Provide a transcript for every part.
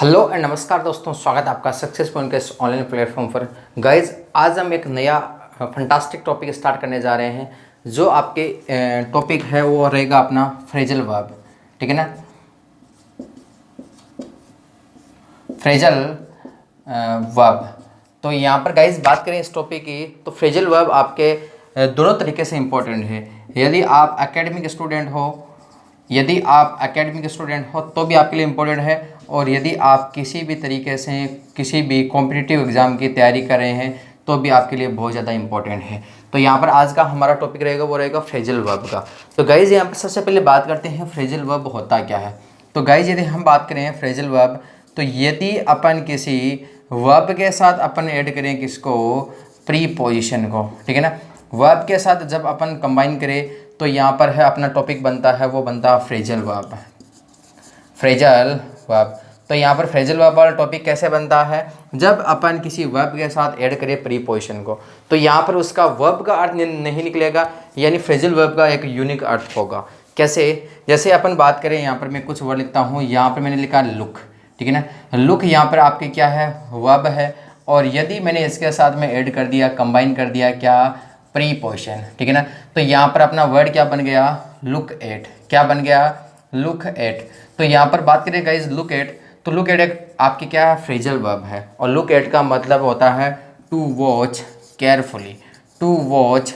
Hello and नमस्कार दोस्तों, स्वागत है आपका सक्सेस पॉइंट के इस ऑनलाइन प्लेटफॉर्म पर। गाइज, आज हम एक नया फंटास्टिक टॉपिक स्टार्ट करने जा रहे हैं। जो आपके टॉपिक है वो रहेगा अपना फ्रेजल वर्ब, ठीक है ना। Phrasal verb. तो यहाँ पर गाइज बात करें इस टॉपिक की, तो फ्रेजल वर्ब आपके दोनों तरीके से इम्पोर्टेंट है। यदि आप एकेडमिक स्टूडेंट हो तो भी आपके लिए इम्पोर्टेंट है, और यदि आप किसी भी तरीके से किसी भी कॉम्पिटिटिव एग्ज़ाम की तैयारी कर रहे हैं तो भी आपके लिए बहुत ज़्यादा इम्पोर्टेंट है। तो यहाँ पर आज का हमारा टॉपिक रहेगा वो रहेगा फ्रेजल वर्ब का। तो गाइज़ यहाँ पर सबसे पहले बात करते हैं फ्रेजल वर्ब होता क्या है। तो गाइज़ यदि हम बात करें फ्रेजल वर्ब, तो यदि अपन किसी वर्ब के साथ अपन ऐड करें किसको, प्रीपोजिशन को, ठीक है ना। वर्ब के साथ जब अपन कंबाइन करें तो यहाँ पर है अपना टॉपिक बनता है वो बनता है फ्रेजल वर्ब। Phrasal verb. तो यहाँ पर फ्रेजल वर्ब वाला टॉपिक कैसे बनता है, जब अपन किसी वर्ब के साथ ऐड करें प्रीपोजिशन को, तो यहाँ पर उसका वर्ब का अर्थ नहीं निकलेगा, यानी फ्रेजल वर्ब का एक यूनिक अर्थ होगा। कैसे, जैसे अपन बात करें, यहाँ पर मैं कुछ वर्ड लिखता हूँ, यहाँ पर मैंने लिखा लुक, ठीक है ना। लुक यहाँ पर आपके क्या है, वर्ब है, और यदि मैंने इसके साथ में ऐड कर दिया, कंबाइन कर दिया क्या, प्रीपोजिशन, ठीक है ना। तो यहाँ पर अपना वर्ड क्या बन गया, लुक एट। क्या बन गया, लुक एट। तो यहाँ पर बात करें गाइज लुक एट, तो लुक एट एक आपकी क्या है, फ्रेजल वर्ब है, और लुक एट का मतलब होता है to watch carefully. To watch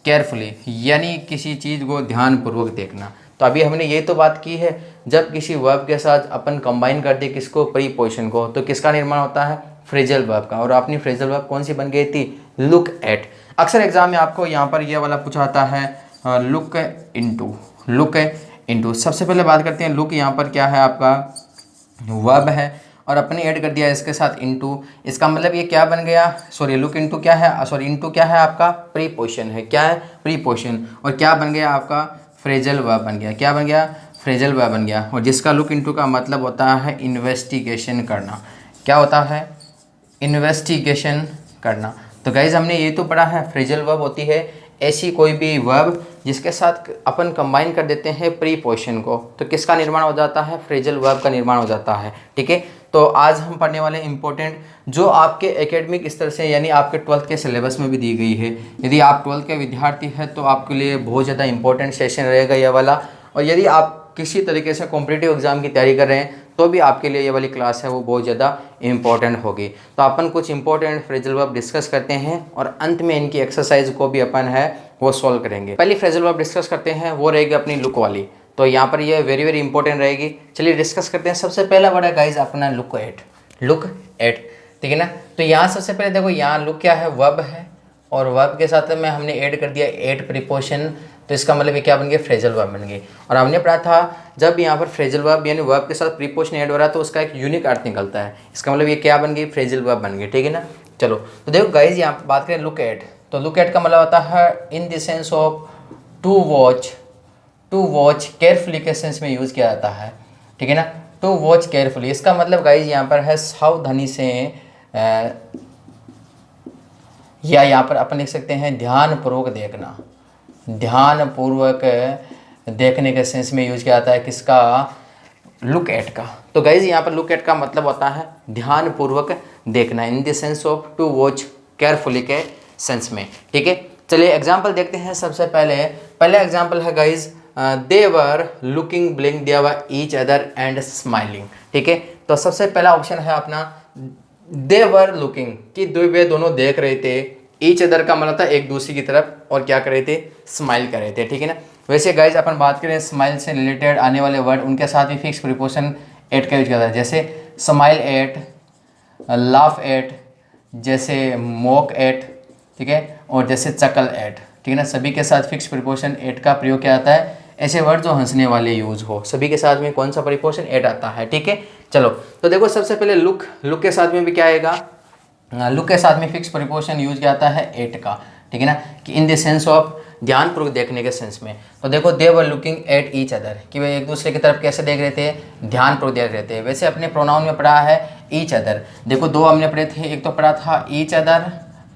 carefully यानी किसी चीज़ को ध्यानपूर्वक देखना। तो अभी हमने ये तो बात की है, जब किसी वर्ब के साथ अपन कंबाइन कर दे किसको, प्रीपोजिशन को, तो किसका निर्माण होता है, फ्रेजल वर्ब का। और अपनी फ्रेजल वर्ब कौन सी बन गई थी, लुक एट। अक्सर एग्जाम में आपको यहाँ पर ये वाला पूछा आता है लुक इनटू। लुक इनटू, सबसे पहले बात करते हैं लुक यहाँ पर क्या है, आपका वर्ब है, और अपने ऐड कर दिया इसके साथ इनटू। इसका मतलब ये क्या बन गया, सॉरी लुक इनटू क्या है, सॉरी इनटू क्या है, आपका प्रीपोजिशन है। क्या है, प्रीपोजिशन, और क्या बन गया आपका फ्रेजल वर्ब बन गया। क्या बन गया, फ्रेजल वर्ब बन गया। और जिसका लुक इनटू का मतलब होता है इन्वेस्टिगेशन करना। क्या होता है, इन्वेस्टिगेशन करना। तो गाइज हमने ये तो पढ़ा है, फ्रेजल वर्ब होती है ऐसी कोई भी वर्ब जिसके साथ अपन कंबाइन कर देते हैं प्रीपोजिशन को, तो किसका निर्माण हो जाता है, फ्रेजल वर्ब का निर्माण हो जाता है, ठीक है। तो आज हम पढ़ने वाले इंपॉर्टेंट जो आपके एकेडमिक स्तर से यानी आपके 12th के सिलेबस में भी दी गई है। यदि आप 12th के विद्यार्थी हैं तो आपके लिए बहुत ज़्यादा इंपॉर्टेंट सेशन रहेगा यह वाला, और यदि आप किसी तरीके से कॉम्पिटिटिव एग्जाम की तैयारी कर रहे हैं तो भी आपके लिए ये वाली क्लास है वो बहुत ज़्यादा इंपॉर्टेंट होगी। तो अपन कुछ इंपॉर्टेंट फ्रेजल वर्ब डिस्कस करते हैं, और अंत में इनकी एक्सरसाइज को भी अपन है वो सॉल्व करेंगे। पहली फ्रेजल वर्ब डिस्कस करते हैं, वो रहेगी अपनी लुक वाली। तो यहाँ पर ये वेरी वेरी इंपॉर्टेंट रहेगी। चलिए डिस्कस करते हैं। सबसे पहला वर्ड है गाइज अपना लुक एट। लुक एट, ठीक है ना। तो यहाँ सबसे पहले देखो, यहाँ लुक क्या है, वर्ब है, और वर्ब के साथ में हमने ऐड कर दिया एट प्रीपोजिशन, तो इसका मतलब ये क्या बन गया, फ्रेजल वर्ब बन गई। और हमने पढ़ा था जब यहाँ पर फ्रेजल वर्ब यानी वर्ब के साथ प्रीपोजिशन ऐड हो रहा है तो उसका एक यूनिक अर्थ निकलता है। इसका मतलब ये क्या बन गई, फ्रेजल वर्ब बन गई, ठीक है ना। चलो तो देखो गाइज, यहाँ पर बात करें लुक एट, तो लुक एट का मतलब होता है in the sense of to watch. To watch carefully के सेंस में यूज़ किया जाता है, ठीक है ना। टू वॉच केयरफुली, इसका मतलब गाइज यहाँ पर है सावधानी से, या यहाँ पर अपन लिख सकते हैं ध्यानपूर्वक देखना। ध्यानपूर्वक देखने के सेंस में यूज किया जाता है किसका, लुक एट का। तो गाइज यहाँ पर लुक एट का मतलब होता है ध्यानपूर्वक देखना, in the sense of to watch carefully के सेंस में, ठीक है। चलिए एग्जाम्पल देखते हैं। सबसे पहले एग्जाम्पल है guys, they were looking blink they were each other and smiling, ठीक है। तो सबसे पहला ऑप्शन है अपना दे वर लुकिंग, कि वे दोनों देख रहे थे, ईच अदर का मतलब था एक दूसरे की तरफ, और क्या कर रहे थे, स्माइल कर रहे थे, ठीक है ना। वैसे गाइज अपन बात करें स्माइल से रिलेटेड आने वाले वर्ड, उनके साथ भी फिक्स प्रीपोजिशन एट का यूज करता है, जैसे स्माइल एट, लाफ एट, जैसे मोक एट, ठीक है, और जैसे चकल एट, ठीक है ना। सभी के साथ फिक्स प्रीपोजिशन एट का प्रयोग किया जाता है। ऐसे वर्ड जो हंसने वाले यूज हो, सभी के साथ में कौन सा प्रीपोजिशन एट आता है, ठीक है। चलो तो देखो सबसे पहले लुक के साथ में भी क्या आएगा, लुक के साथ में फिक्स प्रीपोजिशन यूज किया जाता है एट का, ठीक है ना, कि इन द सेंस ऑफ ध्यानपूर्वक देखने के सेंस में। तो देखो they were looking at each other, कि वे एक दूसरे की तरफ कैसे देख रहे थे, ध्यानपूर्वक देख रहे थे। वैसे अपने प्रोनाउन में पढ़ा है ईच अदर, देखो दो हमने पढ़े थे, एक तो पढ़ा था ईच अदर,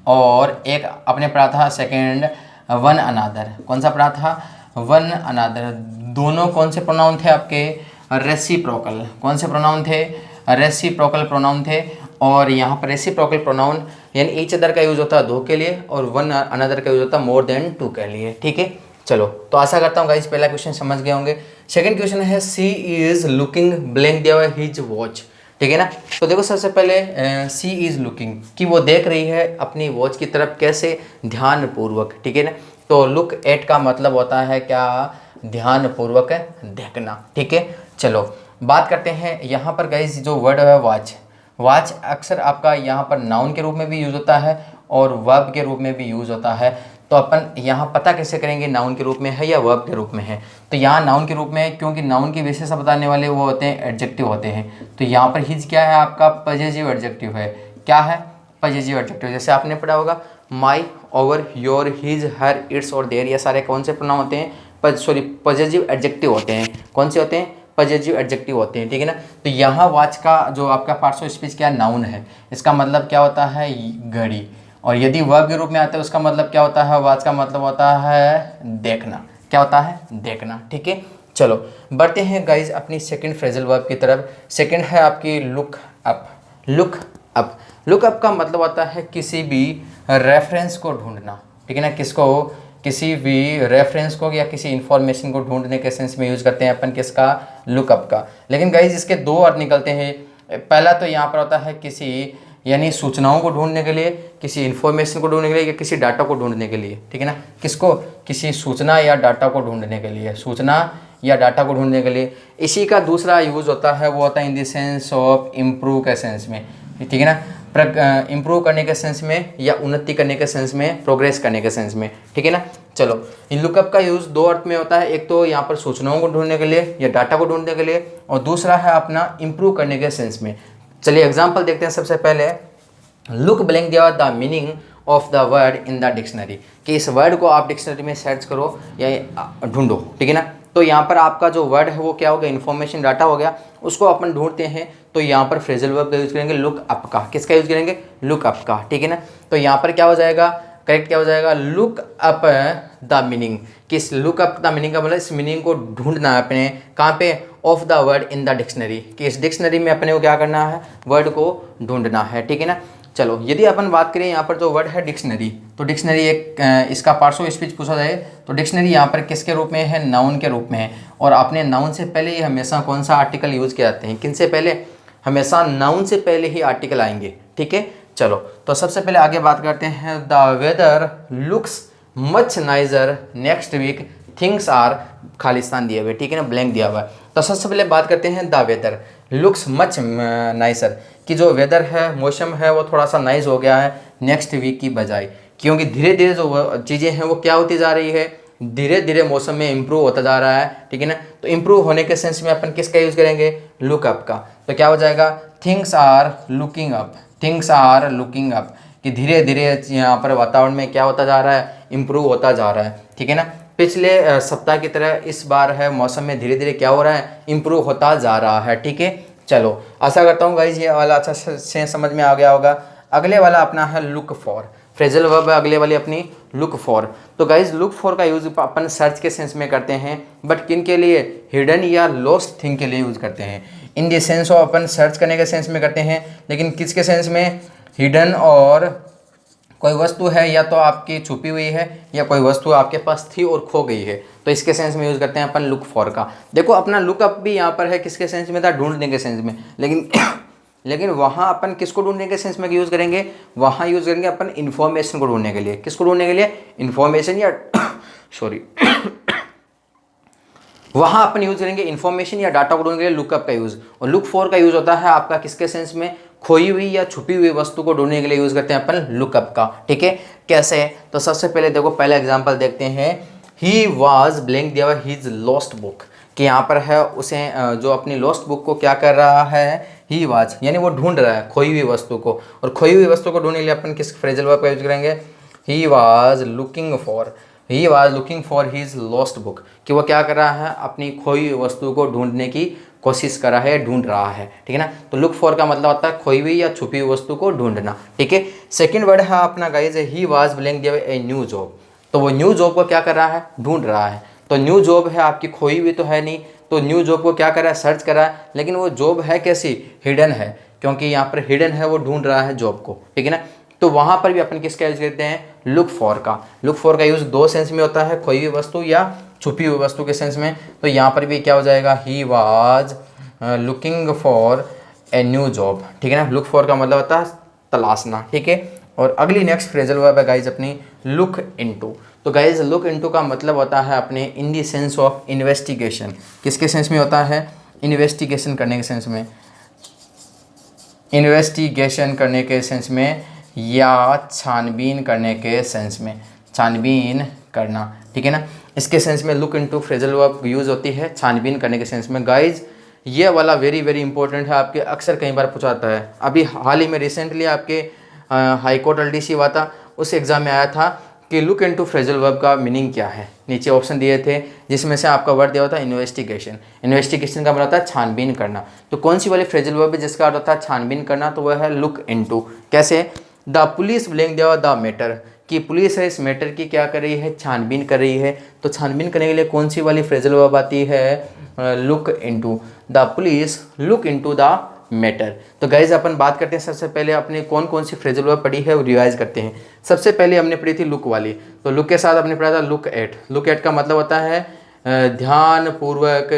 और एक अपने पढ़ा था सेकेंड वन अनादर। कौन सा पढ़ा था, वन अनादर। दोनों कौन से प्रोनाउन थे आपके, रेसिप्रोकल। कौन से प्रोनाउन थे, रेसिप्रोकल प्रोनाउन थे, और यहाँ पर रेसिप्रोकल प्रोनाउन यानी ईच अदर का यूज़ होता है दो के लिए, और वन अनदर का यूज़ होता है मोर देन टू के लिए। ठीक है, चलो तो आशा करता हूँ गाइस पहला क्वेश्चन समझ गए होंगे। सेकंड क्वेश्चन है सी इज लुकिंग ब्लैंक दिया हुआ है हिज वॉच। ठीक है ना, तो देखो सबसे पहले सी इज लुकिंग कि वो देख रही है अपनी वॉच की तरफ, कैसे, ध्यानपूर्वक। ठीक है ना, तो लुक एट का मतलब होता है क्या, ध्यानपूर्वक देखना। ठीक है, चलो बात करते हैं यहाँ पर गाइस जो वर्ड है वॉच। वॉच अक्सर आपका यहाँ पर नाउन के रूप में भी यूज़ होता है और वर्ब के रूप में भी यूज़ होता है। तो अपन यहाँ पता कैसे करेंगे नाउन के रूप में है या वर्ब के रूप में है। तो यहाँ नाउन के रूप में है क्योंकि नाउन की विशेषता बताने वाले वो होते हैं एडजेक्टिव होते हैं। तो यहाँ पर हिज क्या है, आपका पजेसिव एडजेक्टिव है। क्या है, पजेसिव एडजेक्टिव। जैसे आपने पढ़ा होगा my, our, your, his, her, its और देयर, ये सारे कौन से प्रोनाउन होते हैं, पजेसिव एडजेक्टिव होते हैं। कौन से होते हैं, पजेसिव एडजेक्टिव होते हैं। ठीक है ना, तो यहाँ वॉच का जो आपका पार्ट्स ऑफ स्पीच क्या नाउन है, इसका मतलब क्या होता है, घड़ी। और यदि वर्ब के रूप में आता है उसका मतलब क्या होता है, वॉच का मतलब होता है देखना। क्या होता है, देखना। ठीक है, चलो बढ़ते हैं गाइज अपनी सेकंड फ्रेजल वर्ब की तरफ। सेकंड है आपकी look up. Look up, look up का मतलब होता है किसी भी रेफरेंस को ढूंढना। ठीक है ना, किसको, किसी भी रेफरेंस को या किसी इंफॉर्मेशन को ढूंढने के सेंस में यूज करते हैं अपन किसका, लुकअप का। लेकिन गाइज इसके दो अर्थ निकलते हैं। पहला तो यहाँ पर होता है किसी यानी सूचनाओं को ढूंढने के लिए, किसी इन्फॉर्मेशन को ढूंढने के लिए या किसी डाटा को ढूंढने के लिए। ठीक है ना, किसको, किसी सूचना या डाटा को ढूंढने के लिए, सूचना या डाटा को ढूंढने के लिए। इसी का दूसरा यूज होता है वो होता है in the sense of improve के सेंस में। ठीक है ना, इम्प्रूव करने के सेंस में या उन्नति करने के सेंस में, प्रोग्रेस करने के सेंस में। ठीक है ना, चलो इन लुकअप का यूज़ दो अर्थ में होता है। एक तो यहाँ पर सूचनाओं को ढूंढने के लिए या डाटा को ढूंढने के लिए, और दूसरा है अपना इम्प्रूव करने के सेंस में। चलिए एग्जाम्पल देखते हैं। सबसे पहले लुक ब्लैंक दिया the meaning of the word in the dictionary, कि इस वर्ड को आप डिक्शनरी में सर्च करो या ढूंढो। ठीक है ना, तो यहाँ पर आपका जो वर्ड है वो क्या हो गया, इन्फॉर्मेशन डाटा हो गया, उसको अपन ढूंढते हैं। तो यहाँ पर फ्रेजल वर्ब का यूज़ करेंगे लुक अप का। किसका यूज़ करेंगे, लुक अप का। ठीक है ना, तो यहाँ पर क्या हो जाएगा, करेक्ट क्या हो जाएगा, लुक अप द मीनिंग। किस, लुक अप द मीनिंग का मतलब इस मीनिंग को ढूंढना है अपने, कहाँ पे, of the word in the dictionary, कि इस डिक्शनरी में अपने को क्या करना है, वर्ड को ढूंढना है। ठीक है ना, चलो यदि अपन बात करें यहाँ पर जो वर्ड है डिक्शनरी, तो डिक्शनरी एक इसका पार्ट्स ऑफ स्पीच पूछा जाए तो डिक्शनरी यहाँ पर किसके रूप में है, नाउन के रूप में है। और आपने नाउन से पहले ही हमेशा कौन सा आर्टिकल यूज़ किए जाते हैं, किन से पहले, हमेशा नाउन से पहले ही आर्टिकल आएंगे। ठीक है, चलो तो सबसे पहले आगे बात करते हैं। The weather looks much nicer next week, things are, Khalistan दिया हुआ है। ठीक है ना, ब्लैंक दिया हुआ है। तो सबसे पहले बात करते हैं the weather looks much nicer, कि जो वेदर है, मौसम है, वो थोड़ा सा नाइस हो गया है नेक्स्ट वीक की बजाय, क्योंकि धीरे धीरे जो चीज़ें हैं वो क्या होती जा रही है, धीरे धीरे मौसम में इम्प्रूव होता जा रहा है। ठीक है ना, तो इम्प्रूव होने के सेंस में अपन किसका यूज़ करेंगे, लुकअप का। तो क्या हो जाएगा, things are looking up, things are looking up, कि धीरे धीरे यहाँ पर वातावरण में क्या होता जा रहा है, इम्प्रूव होता जा रहा है। ठीक है ना, पिछले सप्ताह की तरह इस बार है मौसम में धीरे धीरे क्या हो रहा है, इम्प्रूव होता जा रहा है। ठीक है, चलो आशा करता हूँ गाइज ये वाला अच्छा से समझ में आ गया होगा। अगले वाला अपना है लुक फॉर, फ्रेजल वर्ब है अगले वाली अपनी लुक फॉर। तो गाइज लुक फॉर का यूज़ अपन सर्च के सेंस में करते हैं, बट किन के लिए, हिडन या लॉस्ट थिंग के लिए यूज़ करते हैं। इन the sense of upon search करने के सेंस में करते हैं, लेकिन किसके सेंस में, हिडन, और कोई वस्तु है या तो आपकी छुपी हुई है या कोई वस्तु आपके पास थी और खो गई है, तो इसके सेंस में यूज़ करते हैं अपन लुक फॉर का। देखो अपना लुकअप भी यहाँ पर है किसके सेंस में था, ढूंढने के सेंस में, लेकिन वहाँ अपन किसको ढूंढने के सेंस में यूज़ करेंगे, वहाँ यूज़ करेंगे अपन इन्फॉर्मेशन को ढूंढने के लिए। किसको ढूंढने के लिए, इन्फॉर्मेशन या सॉरी वहाँ अपन यूज़ करेंगे इन्फॉर्मेशन या डाटा को ढूंढने के लिए लुकअप का यूज़। और लुक फॉर का यूज़ होता है आपका किसके सेंस में, खोई हुई या छुपी हुई वस्तु को ढूंढने के लिए यूज़ करते हैं अपन लुकअप का। ठीक है, कैसे, तो सबसे पहले देखो पहला एग्जांपल देखते हैं। ही वाज ब्लैंक दिया हुआ हिज लॉस्ट बुक, कि यहाँ पर है उसे जो अपनी लॉस्ट बुक को क्या कर रहा है, ही वाज यानी वो ढूंढ रहा है खोई हुई वस्तु को। और खोई हुई वस्तु को ढूंढने के लिए अपन किस फ्रेजल वर्ब का यूज करेंगे, he was looking for, he was looking for his lost book, कि वो क्या कर रहा है, अपनी खोई हुई वस्तु को ढूंढने की कोशिश कर रहा है, ढूंढ रहा है। ठीक है ना, तो लुक फॉर का मतलब होता है खोई हुई या छुपी हुई वस्तु को ढूंढना। ठीक है, सेकंड वर्ड है अपना गाइज, ही वाज ब्लैंक दिया ए न्यू जॉब, तो वो न्यू जॉब को क्या कर रहा है, ढूंढ रहा है। तो न्यू जॉब है आपकी, खोई हुई तो है नहीं, तो न्यू जॉब को क्या करा है, सर्च करा है, लेकिन वो जॉब है कैसी, हिडन है, क्योंकि यहाँ पर हिडन है, वो ढूंढ रहा है जॉब को, ठीक है ना। तो वहाँ पर भी अपन किसका यूज करते हैं, लुक फॉर का। लुक फॉर का यूज दो सेंस में होता है, खोई हुई वस्तु या छुपी हुई वस्तु के सेंस में। तो यहाँ पर भी क्या हो जाएगा, he was looking for a new job, ठीक है ना। लुक फॉर का मतलब होता है तलाशना, ठीक है। और अगली नेक्स्ट फ्रेजल वर्ब है गाइज अपनी लुक इनटू। तो गाइज लुक इनटू का मतलब होता है अपने इन दी सेंस ऑफ इन्वेस्टिगेशन। किसके सेंस में होता है, इन्वेस्टिगेशन करने के सेंस में, इन्वेस्टिगेशन करने के सेंस में या छानबीन करने के सेंस में, छानबीन करना, ठीक है ना। इसके सेंस में look into phrasal verb use होती है छानबीन करने के सेंस में। गाइज ये वाला वेरी वेरी इंपॉर्टेंट है, आपके अक्सर कई बार पूछा जाता है। अभी हाल ही में रिसेंटली आपके हाई कोर्ट LDC हुआ था, उस एग्ज़ाम में आया था कि लुक इनटू फ्रेजल वर्ब का मीनिंग क्या है। नीचे ऑप्शन दिए थे जिसमें से आपका वर्ड दिया होता है इन्वेस्टिगेशन। इन्वेस्टिगेशन का मतलब होता है छानबीन करना। तो कौन सी वाली फ्रेजल वर्ब है जिसका अर्थ होता है छानबीन करना, तो वह है लुक इनटू। कैसे, द पुलिस ब्लेंग देवा द मैटर, कि पुलिस है इस मैटर की क्या कर रही है, छानबीन कर रही है। तो छानबीन करने के लिए कौन सी वाली फ्रेजल वर्ब आती है, look into. The police look into the matter. तो गाइज अपन बात करते हैं, सबसे पहले अपने कौन कौन सी फ्रेजल वर्ब पढ़ी है वो रिवाइज करते हैं। सबसे पहले हमने पढ़ी थी लुक वाली, तो लुक के साथ हमने पढ़ा था लुक एट। लुक एट का मतलब होता है ध्यानपूर्वक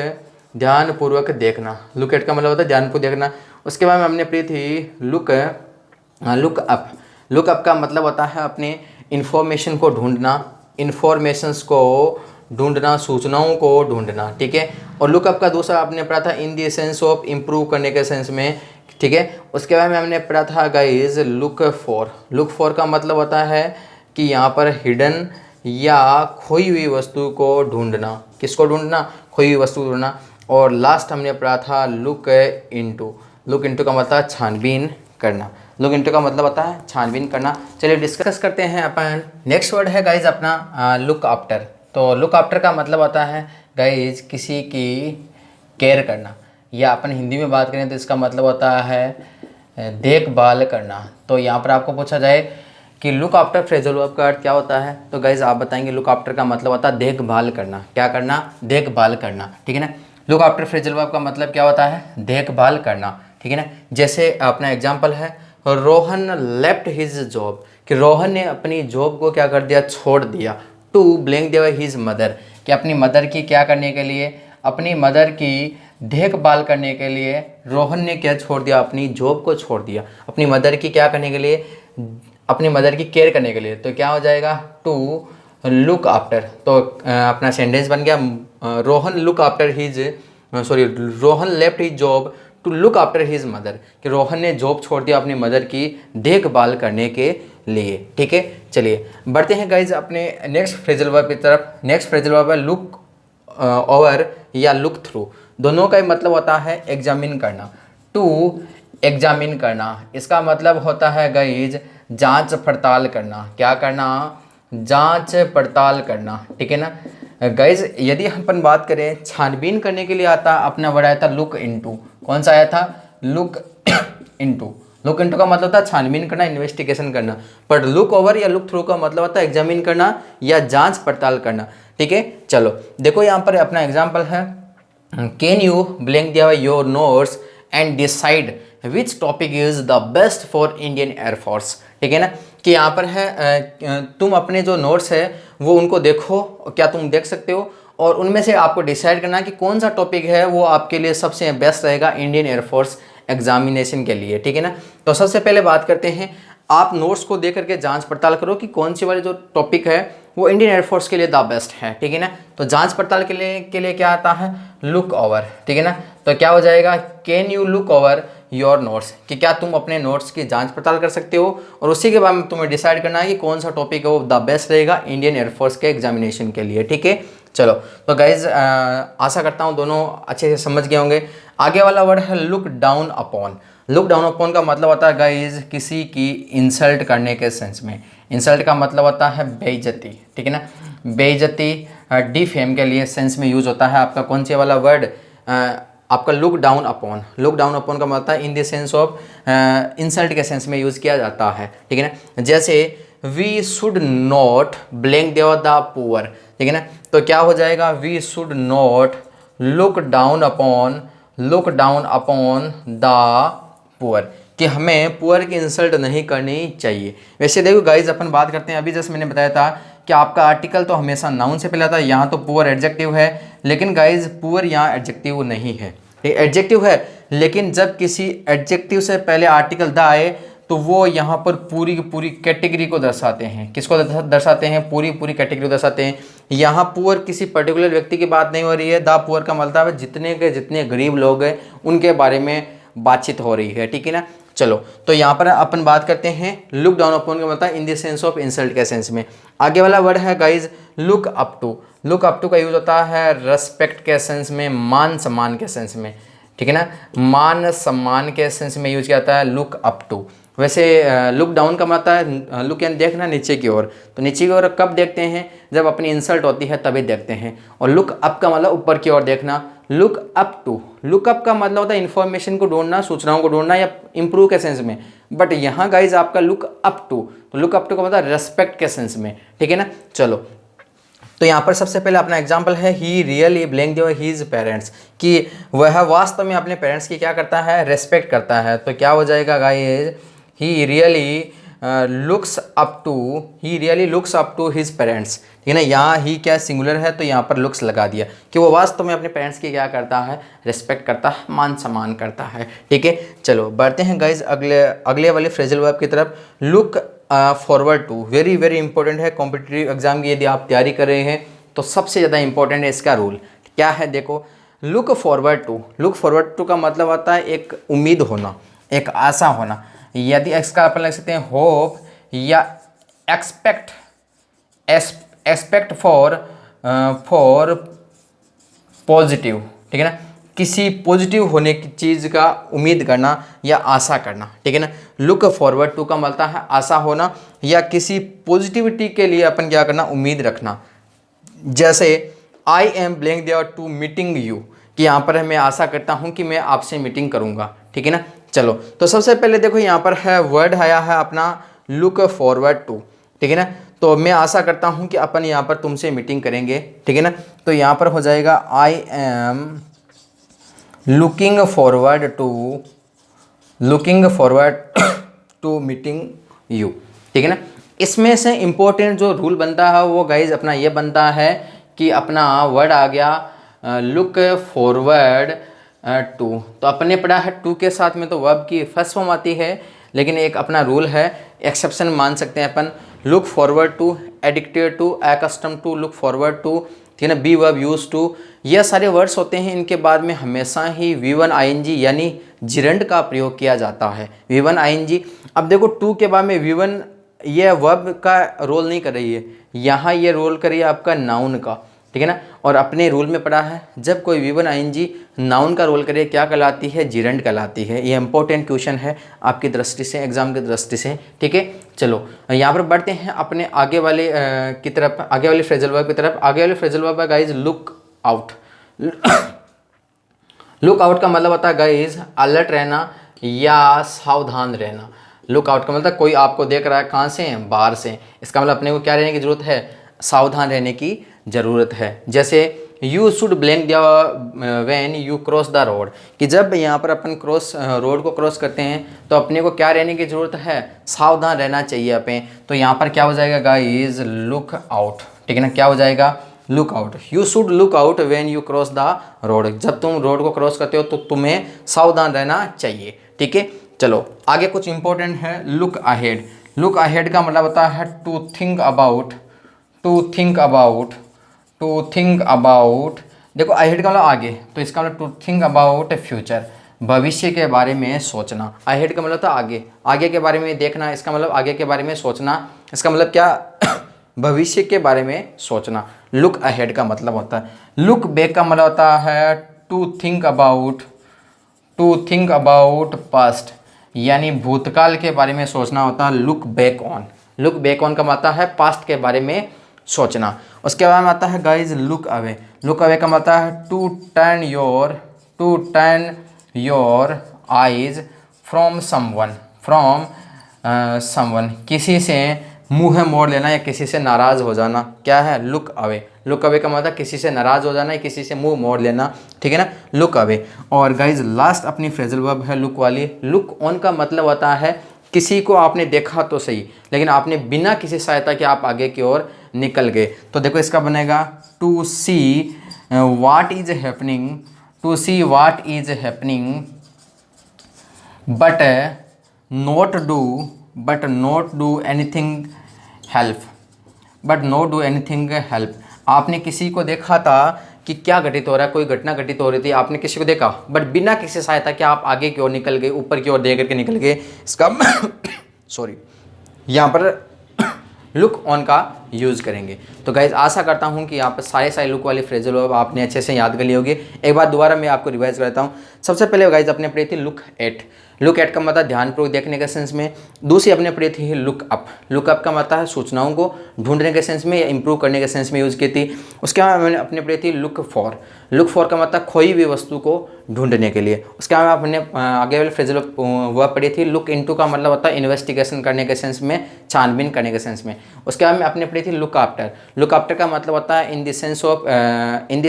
देखना। लुक एट का मतलब होता है ध्यानपूर्वक देखना। उसके बाद में हमने पढ़ी थी लुक अप। लुक अप का मतलब होता है अपने इंफॉर्मेशन को ढूंढना, इंफॉर्मेशंस को ढूंढना, सूचनाओं को ढूंढना, ठीक है। और लुकअप का दूसरा आपने पढ़ा था इन दी सेंस ऑफ इम्प्रूव करने के सेंस में, ठीक है। उसके बाद में हमने पढ़ा था guys look for. Look for का मतलब होता है कि यहाँ पर हिडन या खोई हुई वस्तु को ढूंढना। किसको ढूंढना, खोई हुई वस्तु ढूंढना। और लास्ट हमने पढ़ा था लुक इनटू। लुक इनटू का मतलब छानबीन करना। लुक इनटू का मतलब होता है छानबीन करना। चलिए डिस्कस करते हैं अपन। नेक्स्ट वर्ड है गाइज अपना लुक आफ्टर। तो लुक आफ्टर का मतलब होता है गाइज किसी की केयर करना, या अपन हिंदी में बात करें तो इसका मतलब होता है देखभाल करना। तो यहाँ पर आपको पूछा जाए कि लुक आफ्टर फ्रेजल वर्ब का अर्थ क्या होता है, तो गाइज आप बताएंगे लुक आफ्टर का मतलब होता है देखभाल करना। क्या करना, देखभाल करना, ठीक है ना। लुक आफ्टर फ्रेजल वर्ब का मतलब क्या होता है, देखभाल करना, ठीक है ना। जैसे अपना एग्जाम्पल है रोहन लेफ्ट हिज जॉब, कि रोहन ने अपनी जॉब को क्या कर दिया, छोड़ दिया। टू ब्लैंक देवा हिज मदर, कि अपनी मदर की क्या करने के लिए, अपनी मदर की देखभाल करने के लिए रोहन ने क्या छोड़ दिया, अपनी जॉब को छोड़ दिया। अपनी मदर की क्या करने के लिए, अपनी मदर की केयर करने के लिए। तो क्या हो जाएगा, टू लुक आफ्टर। तो अपना सेंटेंस बन गया Rohan look after his Rohan left his job to look after his mother, कि रोहन ने जॉब छोड़ दिया अपनी मदर की देखभाल करने के लिए, ठीक है। चलिए बढ़ते हैं गाइज अपने नेक्स्ट फ्रेजल वर्ब की तरफ। नेक्स्ट फ्रेजल वर्ब है लुक ओवर या लुक थ्रू। दोनों का मतलब होता है एग्जामिन करना। टू एग्जामिन करना, इसका मतलब होता है गाइज जांच पड़ताल करना। क्या करना, जांच पड़ताल करना, ठीक है ना। गाइज यदि अपन बात करें छानबीन करने के लिए आता अपना वर्ड आया था लुक इनटू। कौन सा आया था, लुक इनटू। लुक इनटू का मतलब होता है छानबीन करना, इन्वेस्टिगेशन करना। पर लुक ओवर या लुक थ्रू का मतलब होता है एग्जामिन करना या जांच पड़ताल करना, ठीक है। चलो देखो यहाँ पर अपना एग्जाम्पल है, कैन यू ब्लैंक दिया हुआ your notes and decide which topic is the best for Indian air force, ठीक है ना। कि यहाँ पर है तुम अपने जो नोट्स है वो उनको देखो, क्या तुम देख सकते हो, और उनमें से आपको डिसाइड करना कि कौन सा टॉपिक है वो आपके लिए सबसे बेस्ट रहेगा इंडियन एयरफोर्स एग्जामिनेशन के लिए, ठीक है ना। तो सबसे पहले बात करते हैं, आप नोट्स को देख करके जांच पड़ताल करो कि कौन सी वाली जो टॉपिक है वो इंडियन एयरफोर्स के लिए द बेस्ट है, ठीक है ना। तो जांच पड़ताल के लिए क्या आता है, लुक ओवर, ठीक है ना। तो क्या हो जाएगा, can you look over your notes, कि क्या तुम अपने नोट्स की जांच पड़ताल कर सकते हो, और उसी के बाद में तुम्हें डिसाइड करना है कि कौन सा टॉपिक है वो द बेस्ट रहेगा इंडियन एयरफोर्स के एग्जामिनेशन के लिए, ठीक है। चलो तो गाइज आशा करता हूँ दोनों अच्छे से समझ गए होंगे। आगे वाला वर्ड है look down upon. Look down upon का मतलब होता है गाइज किसी की इंसल्ट करने के सेंस में। इंसल्ट का मतलब होता है बेइज्जती, ठीक है ना। बेइज्जती डिफेम के लिए सेंस में यूज होता है आपका कौन सा वाला वर्ड, आपका look down upon. Look down upon का मतलब है in the sense of insult के सेंस में यूज़ किया जाता है, ठीक है ना। जैसे वी शुड नॉट ब्लैंक देव द पुअर, ठीक है ना। तो क्या हो जाएगा, we should not look down upon the poor, कि हमें पुअर की इंसल्ट नहीं करनी चाहिए। वैसे देखो गाइज, अपन बात करते हैं, अभी जैसे मैंने बताया था कि आपका आर्टिकल तो हमेशा नाउन से पहले आता है, यहाँ तो पुअर एडजेक्टिव है, लेकिन गाइज पुअर यहाँ एडजेक्टिव नहीं है, एडजेक्टिव है, लेकिन जब किसी एडजेक्टिव से पहले आर्टिकल द आए तो वो यहाँ पर पूरी की पूरी कैटेगरी को दर्शाते हैं। किसको दर्शाते हैं? पूरी पूरी कैटेगरी को दर्शाते हैं। यहाँ पुअर किसी पर्टिकुलर व्यक्ति की बात नहीं हो रही है, द पुअर का मतलब है जितने के जितने गरीब लोग हैं उनके बारे में बातचीत हो रही है, ठीक है ना। चलो, तो यहाँ पर अपन बात करते हैं लुक डाउन अपॉन का मतलब in the sense of insult के सेंस में। आगे वाला वर्ड है guys look up to. Look up to का यूज होता है रेस्पेक्ट के सेंस में, मान सम्मान के सेंस में, ठीक है ना, मान सम्मान के सेंस में यूज किया जाता है लुक अप टू। वैसे लुक डाउन का मतलब है लुक यानी देखना नीचे की ओर, तो नीचे की ओर कब देखते हैं? जब अपनी इंसल्ट होती है तभी देखते हैं। और लुक अप का मतलब ऊपर की ओर देखना। Look up to, look up का मतलब होता है इन्फॉर्मेशन को ढूंढना, सूचनाओं को ढूंढना या इंप्रूव के सेंस में। बट यहाँ गाइज आपका लुक अप टू, तो लुक अप टू का मतलब रेस्पेक्ट के सेंस में, ठीक है ना। चलो, तो यहाँ पर सबसे पहले अपना एग्जाम्पल है ही रियली ब्लैंक दिया हीज पेरेंट्स, कि वह वास्तव में अपने पेरेंट्स की क्या करता है? रेस्पेक्ट करता है। तो क्या हो जाएगा guys? He really looks up to his parents, ठीक है ना। यहाँ ही क्या सिंगुलर है तो यहाँ पर लुक्स लगा दिया कि वो वास्तव में अपने पेरेंट्स की क्या करता है? रेस्पेक्ट करता है, मान सम्मान करता है, ठीक है। चलो बढ़ते हैं गाइज अगले वाले फ्रेजल वर्ब की तरफ। Look forward to, very very important है कॉम्पिटिटिव एग्जाम की। यदि आप तैयारी कर रहे हैं तो सबसे ज़्यादा इंपॉर्टेंट है इसका रूल। क्या है? देखो, लुक फॉरवर्ड टू का मतलब आता है एक उम्मीद होना, एक आशा होना। यदि इसका अपन लग सकते हैं होप या एक्सपेक्ट फॉर पॉजिटिव, ठीक है ना, किसी पॉजिटिव होने की चीज़ का उम्मीद करना या आशा करना, ठीक है ना। लुक फॉरवर्ड टू का मतलब है आशा होना या किसी पॉजिटिविटी के लिए अपन क्या करना? उम्मीद रखना। जैसे I am blank there to meeting you, कि यहाँ पर मैं आशा करता हूँ कि मैं आपसे मीटिंग करूँगा, ठीक है ना। चलो, तो सबसे पहले देखो यहाँ पर है वर्ड आया है अपना लुक फॉरवर्ड टू, ठीक है ना। तो मैं आशा करता हूँ कि अपन यहाँ पर तुमसे मीटिंग करेंगे, ठीक है ना। तो यहाँ पर हो जाएगा I am looking forward to meeting you, ठीक है ना। इसमें से इम्पोर्टेंट जो रूल बनता है वो गाइज अपना ये बनता है कि अपना वर्ड आ गया लुक फॉरवर्ड टू, तो अपने पढ़ा है टू के साथ में तो वर्ब की फर्स्ट फॉर्म आती है, लेकिन एक अपना रूल है, एक्सेप्शन मान सकते हैं अपन। Look forward to, addicted to, accustom to, look forward to, ठीक है ना, बी वर्ब यूज टू, ये सारे वर्ड्स होते हैं। इनके बाद में हमेशा ही V1 ING यानी जिरंड का प्रयोग किया जाता है। V1 ING। अब देखो टू के बाद में V1 ये वर्ब का रोल नहीं कर रही है, यहाँ ये रोल कर रही है आपका नाउन का, ठीक है ना। और अपने रूल में पढ़ा है जब कोई V1 ING नाउन का रोल करे क्या कहलाती है? जिरंड कहलाती है। ये इंपॉर्टेंट क्वेश्चन है आपकी दृष्टि से, एग्जाम की दृष्टि से, ठीक है। चलो यहाँ पर बढ़ते हैं अपने आगे वाले की तरफ, आगे वाले फ्रेजल वर्ब की तरफ। आगे वाले फ्रेजल वर्ब है guys look out. Look out का मतलब होता है गाइज अलर्ट रहना या सावधान रहना। लुक आउट का मतलब कोई आपको देख रहा है, कहाँ से? बाहर से। इसका मतलब अपने को क्या रहने की जरूरत है? सावधान रहने की ज़रूरत है। जैसे यू शुड ब्लैंक दिया when you cross the road, कि जब यहाँ पर अपन रोड को क्रॉस करते हैं तो अपने को क्या रहने की ज़रूरत है? सावधान रहना चाहिए अपने। तो यहाँ पर क्या हो जाएगा गाइज? लुक आउट, ठीक है ना। क्या हो जाएगा? Look out. You should look out when you cross the road, जब तुम रोड को क्रॉस करते हो तो तुम्हें सावधान रहना चाहिए, ठीक है। चलो आगे कुछ इंपॉर्टेंट है लुक अहेड। लुक अहेड का मतलब होता है टू थिंक अबाउट, देखो अहेड का मतलब आगे, तो इसका मतलब टू थिंक अबाउट फ्यूचर, भविष्य के बारे में सोचना। अहेड का मतलब था आगे, आगे के बारे में देखना, इसका मतलब आगे के बारे में सोचना। इसका मतलब क्या? भविष्य के बारे में सोचना। लुक अहेड का मतलब होता है। लुक बैक का मतलब होता है टू थिंक अबाउट पास्ट, यानी भूतकाल के बारे में सोचना होता है look back on. Look back on का मतलब है पास्ट के बारे में सोचना। उसके बाद में आता है guys look away. Look away का मतलब है to turn your eyes from someone, किसी से मुंह मोड़ लेना या किसी से नाराज़ हो जाना क्या है, लुक अवे। लुक अवे का मतलब किसी से नाराज़ हो जाना या किसी से मुंह मोड़ लेना, ठीक है ना, लुक अवे। और गाइज लास्ट अपनी फ्रेजल वर्ब है लुक वाली। लुक ऑन का मतलब होता है किसी को आपने देखा तो सही, लेकिन आपने बिना किसी सहायता के आप आगे की ओर निकल गए। तो देखो इसका बनेगा to see what is happening, to see what is happening but not do anything help, but not do anything help. आपने किसी को देखा था कि क्या घटित हो रहा है, कोई घटना घटित हो रही थी, आपने किसी को देखा बट बिना किसी सहायता के आप आगे की ओर निकल गए, ऊपर की ओर दे करके निकल गए। इसका सॉरी, यहाँ पर लुक ऑन का यूज़ करेंगे। तो गाइज आशा करता हूँ कि यहाँ पर सारे लुक वाली फ्रेजल वर्ब आपने अच्छे से याद कर ली होगी। एक बार दोबारा मैं आपको रिवाइज करता हूँ। सबसे पहले गाइज अपने पढ़ी थी लुक एट। लुक एट का मतलब ध्यानपूर्वक देखने के सेंस में। दूसरी अपने पढ़ी थी लुक अप। लुक अप का मतलब है सूचनाओं को ढूंढने के सेंस में या इंप्रूव करने के सेंस में यूज़ की थी। उसके बाद मैंने अपने पढ़ी थी लुक फॉर। लुक फॉर का मतलब खोई हुई वस्तु को ढूंढने के लिए। उसके बाद आपने आगे वाले फ्रेजल वर्ब पढ़ी थी लुक इनटू का मतलब होता है इन्वेस्टिगेशन करने के सेंस में, छानबीन करने के सेंस में। उसके बाद में अपने पढ़ी थी लुक आफ्टर। लुक आफ्टर का मतलब होता है in the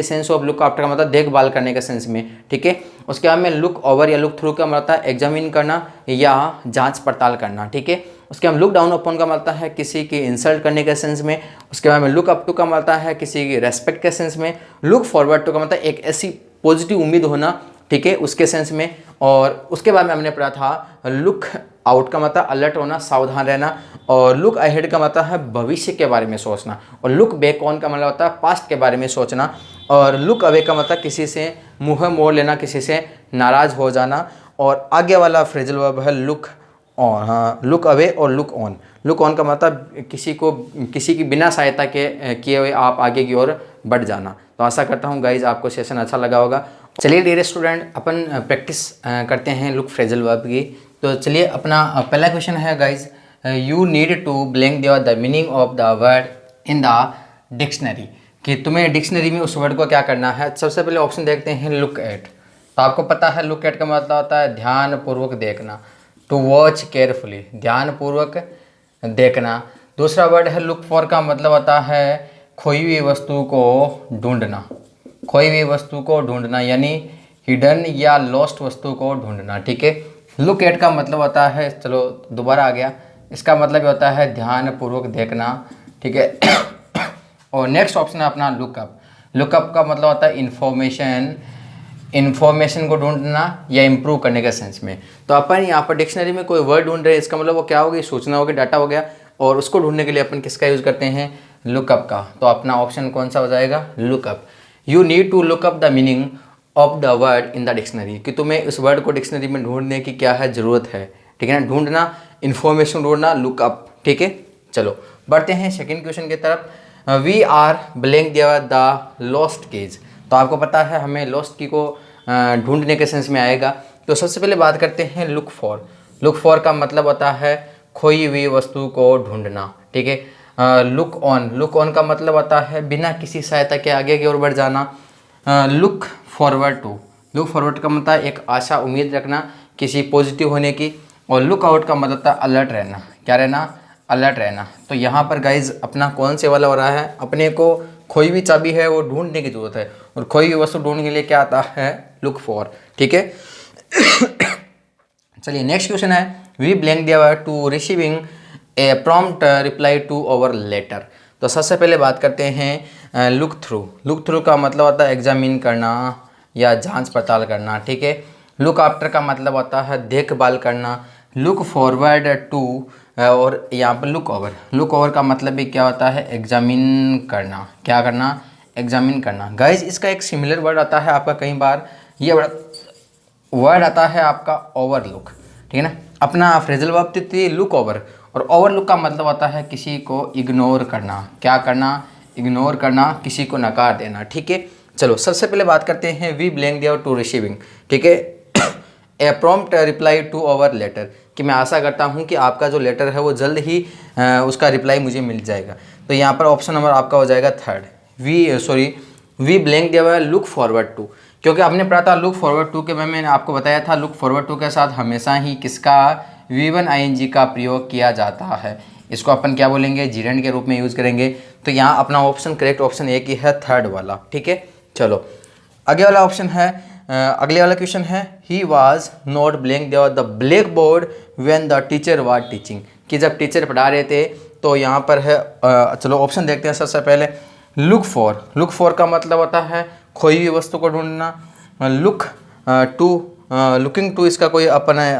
sense of look after का मतलब देखभाल करने के सेंस में, ठीक है। उसके बाद में लुक ओवर या लुक थ्रू का मतलब है एग्जामिन करना या जांच पड़ताल करना, ठीक है। उसके बाद लुक डाउन अपॉन का मतलब है किसी की इंसल्ट करने के सेंस में। उसके बाद में लुक अप टू का मतलब है किसी की रेस्पेक्ट के सेंस में। लुक फॉरवर्ड टू का मतलब एक ऐसी पॉजिटिव उम्मीद होना, ठीक है, उसके सेंस में। और उसके बाद में हमने पढ़ा था लुक आउट का मतलब अलर्ट होना, सावधान रहना। और लुक अहेड का मतलब है भविष्य के बारे में सोचना। और लुक बैक ऑन का मतलब होता है पास्ट के बारे में सोचना। और लुक अवे का मतलब किसी से मुंह मोड़ लेना, किसी से नाराज़ हो जाना। और आगे वाला फ्रेजल वर्ब है लुक ऑन, हाँ, लुक अवे और लुक ऑन। लुक ऑन का मतलब किसी की बिना सहायता के किए हुए आप आगे की ओर बढ़ जाना। तो आशा करता हूँ गाइज आपको सेशन अच्छा लगा होगा। चलिए डियर स्टूडेंट अपन प्रैक्टिस करते हैं लुक फ्रेजल वर्ब की। तो चलिए अपना पहला क्वेश्चन है guys, you need to blank the meaning of the word in the dictionary, कि तुम्हें डिक्शनरी में उस वर्ड को क्या करना है। सबसे पहले ऑप्शन देखते हैं लुक एट। तो आपको पता है लुक एट का मतलब होता है ध्यानपूर्वक देखना, टू वॉच केयरफुली, ध्यानपूर्वक देखना। दूसरा वर्ड है लुक फॉर का मतलब होता है खोई हुई वस्तु को ढूंढना, खोई हुई वस्तु को ढूंढना यानी हिडन या लॉस्ट वस्तु को ढूंढना, ठीक है। लुक एट का मतलब होता है, चलो दोबारा आ गया, इसका मतलब होता है ध्यानपूर्वक देखना, ठीक है। और नेक्स्ट ऑप्शन है अपना लुकअप। लुकअप का मतलब होता है इन्फॉर्मेशन को ढूंढना या इंप्रूव करने के सेंस में। तो अपन यहाँ पर डिक्शनरी में कोई वर्ड ढूंढ रहे हैं, इसका मतलब वो क्या होगी, सूचना होगी, डाटा हो गया। और उसको ढूंढने के लिए अपन किसका यूज़ करते हैं, लुकअप का। तो अपना ऑप्शन कौन सा हो जाएगा, look up. You need to look up the meaning of the word in the dictionary, कि तुम्हें उस वर्ड को डिक्शनरी में ढूंढने की क्या है, ज़रूरत है, ठीक है ना। ढूंढना, इन्फॉर्मेशन ढूंढना, लुकअप, ठीक है। चलो बढ़ते हैं सेकेंड क्वेश्चन की तरफ। We are blank the lost keys. तो आपको पता है हमें लॉस्ट की को ढूंढने के सेंस में आएगा। तो सबसे पहले बात करते हैं लुक फॉर। लुक फॉर का मतलब होता है खोई हुई वस्तु को ढूंढना, ठीक है। लुक ऑन, लुक ऑन का मतलब होता है बिना किसी सहायता के आगे की ओर बढ़ जाना। Look forward to, look forward का मतलब है एक आशा, उम्मीद रखना किसी पॉजिटिव होने की। और लुक आउट का मतलब होता है अलर्ट रहना, क्या रहना, अलर्ट रहना। तो यहाँ पर गाइज अपना कौन से वाला हो रहा है, अपने को खोई हुई चाबी है वो ढूंढने की जरूरत है, और खोई हुई वस्तु ढूंढने के लिए क्या आता है, लुक फॉर, ठीक है। चलिए नेक्स्ट क्वेश्चन है, वी ब्लैंक दिया to receiving a prompt reply to our letter. तो सबसे पहले बात करते हैं लुक थ्रू। लुक थ्रू का मतलब होता है एग्जामिन करना या जांच पड़ताल करना, ठीक है। लुक आफ्टर का मतलब होता है देखभाल करना। लुक फॉरवर्ड टू, और यहाँ पर लुक ओवर, लुक ओवर का मतलब भी क्या होता है, एग्जामिन करना, क्या करना, एग्जामिन करना। गाइज इसका एक सिमिलर वर्ड आता है आपका कई बार, ये वर्ड आता है आपका ओवरलुक, ठीक है ना। अपना फ्रेजल वर्ब थी लुक ओवर, और ओवरलुक का मतलब होता है किसी को इग्नोर करना, क्या करना, इग्नोर करना, किसी को नकार देना, ठीक है। चलो सबसे पहले बात करते हैं वी ब्लैंक दिया टू रिसीविंग, ठीक है, a prompt reply to our letter, कि मैं आशा करता हूं कि आपका जो लेटर है वो जल्द ही उसका रिप्लाई मुझे मिल जाएगा। तो यहाँ पर ऑप्शन नंबर आपका हो जाएगा थर्ड, वी ब्लैंक दिया हुआ है लुक फॉरवर्ड टू, क्योंकि आपने पढ़ा था लुक फॉरवर्ड टू के में मैंने आपको बताया था लुक फॉरवर्ड टू के साथ हमेशा ही किसका, V1 ING का प्रयोग किया जाता है। इसको अपन क्या बोलेंगे, जीरेंड के रूप में यूज़ करेंगे। तो यहाँ अपना ऑप्शन करेक्ट ऑप्शन एक ही है, थर्ड वाला। ठीक है, चलो आगे वाला ऑप्शन है, अगले वाला क्वेश्चन है, he was not blank the black board when the teacher was teaching, कि जब टीचर पढ़ा रहे थे। तो यहाँ पर है चलो ऑप्शन देखते हैं। सबसे पहले लुक फॉर का मतलब होता है खोई हुई वस्तु को ढूंढना। लुकिंग टू इसका कोई अपना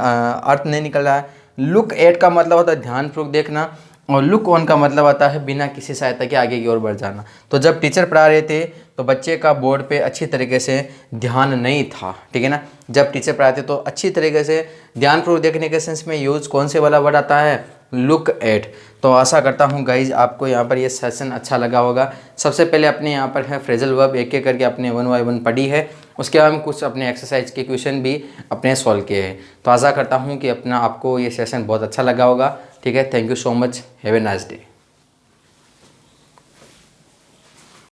अर्थ नहीं निकल रहा है। लुक एट का मतलब होता है ध्यानपूर्वक देखना, और लुक ऑन का मतलब आता है बिना किसी सहायता के आगे की ओर बढ़ जाना। तो जब टीचर पढ़ा रहे थे तो बच्चे का बोर्ड पे अच्छी तरीके से ध्यान नहीं था। ठीक है ना, जब टीचर पढ़ाते तो अच्छी तरीके से ध्यानपूर्वक देखने के सेंस में यूज़ कौन से वाला वर्ड आता है, लुक एट। तो आशा करता हूँ गाइज आपको यहाँ पर ये सेशन अच्छा लगा होगा। सबसे पहले अपने यहाँ पर है फ्रेजल वर्ब एक एक करके अपने 1 बाय 1 पढ़ी है, उसके बाद हम कुछ अपने एक्सरसाइज के क्वेश्चन भी अपने सॉल्व किए हैं। तो आशा करता हूँ कि अपना आपको ये सेशन बहुत अच्छा लगा होगा। ठीक है, thank you so much, have a nice day.